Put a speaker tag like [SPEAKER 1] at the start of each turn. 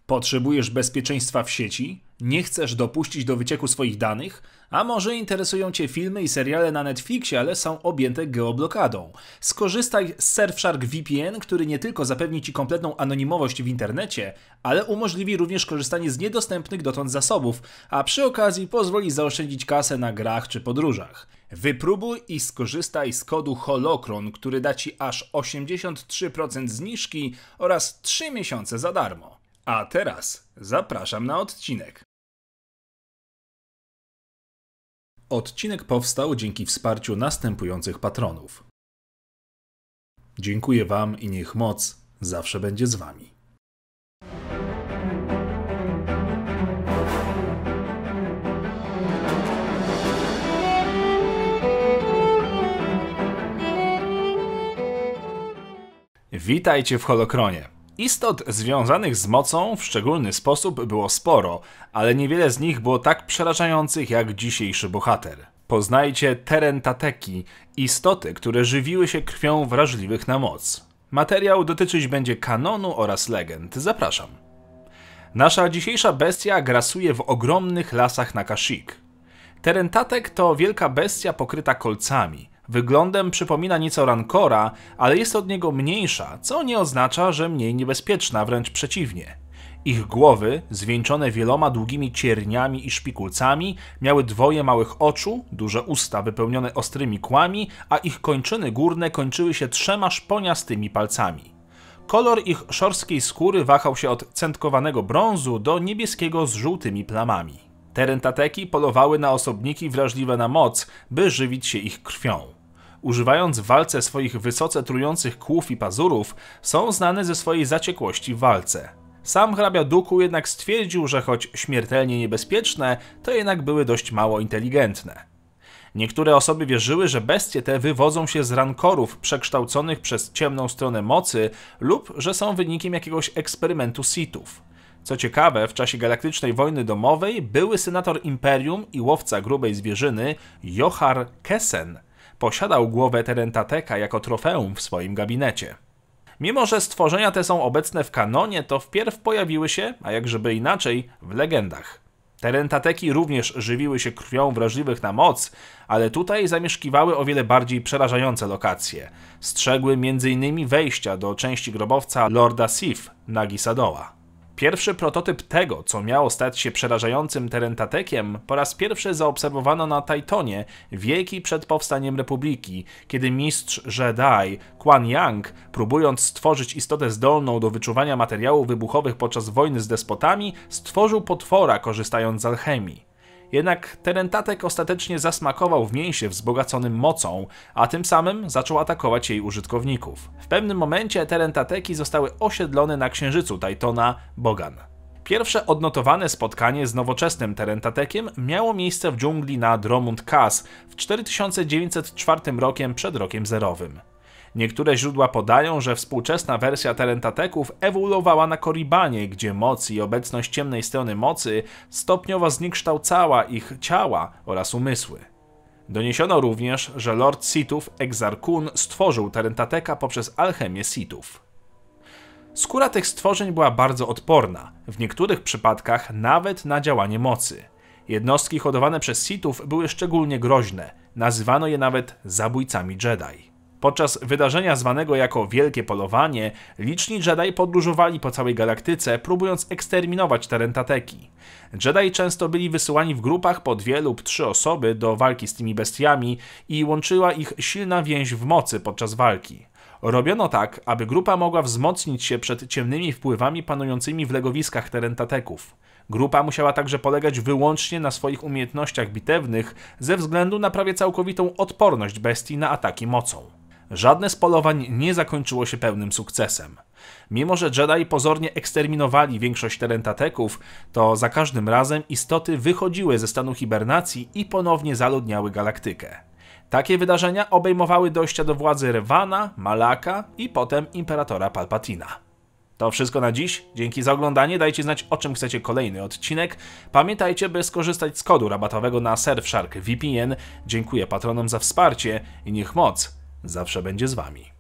[SPEAKER 1] Potrzebujesz bezpieczeństwa w sieci? Nie chcesz dopuścić do wycieku swoich danych? A może interesują Cię filmy i seriale na Netflixie, ale są objęte geoblokadą? Skorzystaj z Surfshark VPN, który nie tylko zapewni Ci kompletną anonimowość w internecie, ale umożliwi również korzystanie z niedostępnych dotąd zasobów, a przy okazji pozwoli zaoszczędzić kasę na grach czy podróżach. Wypróbuj i skorzystaj z kodu HOLOCRON, który da Ci aż 83% zniżki oraz 3 miesiące za darmo. A teraz zapraszam na odcinek. Odcinek powstał dzięki wsparciu następujących patronów. Dziękuję Wam i niech moc zawsze będzie z Wami. Witajcie w Holokronie. Istot związanych z mocą w szczególny sposób było sporo, ale niewiele z nich było tak przerażających jak dzisiejszy bohater. Poznajcie Terentateki, istoty, które żywiły się krwią wrażliwych na moc. Materiał dotyczyć będzie kanonu oraz legend. Zapraszam. Nasza dzisiejsza bestia grasuje w ogromnych lasach na Kashyyyk. Terentatek to wielka bestia pokryta kolcami. Wyglądem przypomina nieco Rancora, ale jest od niego mniejsza, co nie oznacza, że mniej niebezpieczna, wręcz przeciwnie. Ich głowy, zwieńczone wieloma długimi cierniami i szpikulcami, miały dwoje małych oczu, duże usta wypełnione ostrymi kłami, a ich kończyny górne kończyły się 3 szponiastymi palcami. Kolor ich szorstkiej skóry wahał się od cętkowanego brązu do niebieskiego z żółtymi plamami. Terentateki polowały na osobniki wrażliwe na moc, by żywić się ich krwią. Używając w walce swoich wysoce trujących kłów i pazurów, są znane ze swojej zaciekłości w walce. Sam hrabia Duku jednak stwierdził, że choć śmiertelnie niebezpieczne, to jednak były dość mało inteligentne. Niektóre osoby wierzyły, że bestie te wywodzą się z rankorów przekształconych przez ciemną stronę mocy lub że są wynikiem jakiegoś eksperymentu Sithów. Co ciekawe, w czasie Galaktycznej Wojny Domowej były senator Imperium i łowca grubej zwierzyny Johar Kesen posiadał głowę Terentateka jako trofeum w swoim gabinecie. Mimo że stworzenia te są obecne w kanonie, to wpierw pojawiły się, a jakżeby inaczej, w legendach. Terentateki również żywiły się krwią wrażliwych na moc, ale tutaj zamieszkiwały o wiele bardziej przerażające lokacje. Strzegły m.in. wejścia do części grobowca Lorda Sith Nagi Sadoła. Pierwszy prototyp tego, co miało stać się przerażającym Terentatekiem, po raz pierwszy zaobserwowano na Tytonie wieki przed powstaniem Republiki, kiedy mistrz Jedi Quan Yang, próbując stworzyć istotę zdolną do wyczuwania materiałów wybuchowych podczas wojny z despotami, stworzył potwora korzystając z alchemii. Jednak Terentatek ostatecznie zasmakował w mięsie wzbogaconym mocą, a tym samym zaczął atakować jej użytkowników. W pewnym momencie Terentateki zostały osiedlone na księżycu Tytona Bogan. Pierwsze odnotowane spotkanie z nowoczesnym Terentatekiem miało miejsce w dżungli na Dromund Kaas w 4904 rokiem przed rokiem zerowym. Niektóre źródła podają, że współczesna wersja Terentateków ewoluowała na Korribanie, gdzie moc i obecność ciemnej strony mocy stopniowo zniekształcała ich ciała oraz umysły. Doniesiono również, że Lord Sithów Exar Kun stworzył Terentateka poprzez alchemię Sithów. Skóra tych stworzeń była bardzo odporna, w niektórych przypadkach nawet na działanie mocy. Jednostki hodowane przez Sithów były szczególnie groźne, nazywano je nawet zabójcami Jedi. Podczas wydarzenia zwanego jako Wielkie Polowanie, liczni Jedi podróżowali po całej galaktyce, próbując eksterminować Terentateki. Jedi często byli wysyłani w grupach po 2 lub 3 osoby do walki z tymi bestiami i łączyła ich silna więź w mocy podczas walki. Robiono tak, aby grupa mogła wzmocnić się przed ciemnymi wpływami panującymi w legowiskach Terentateków. Grupa musiała także polegać wyłącznie na swoich umiejętnościach bitewnych ze względu na prawie całkowitą odporność bestii na ataki mocą. Żadne z polowań nie zakończyło się pełnym sukcesem. Mimo że Jedi pozornie eksterminowali większość Terentateków, to za każdym razem istoty wychodziły ze stanu hibernacji i ponownie zaludniały galaktykę. Takie wydarzenia obejmowały dojścia do władzy Rewana, Malaka i potem Imperatora Palpatina. To wszystko na dziś. Dzięki za oglądanie. Dajcie znać, o czym chcecie kolejny odcinek. Pamiętajcie, by skorzystać z kodu rabatowego na Surfshark VPN. Dziękuję patronom za wsparcie i niech moc zawsze będzie z Wami.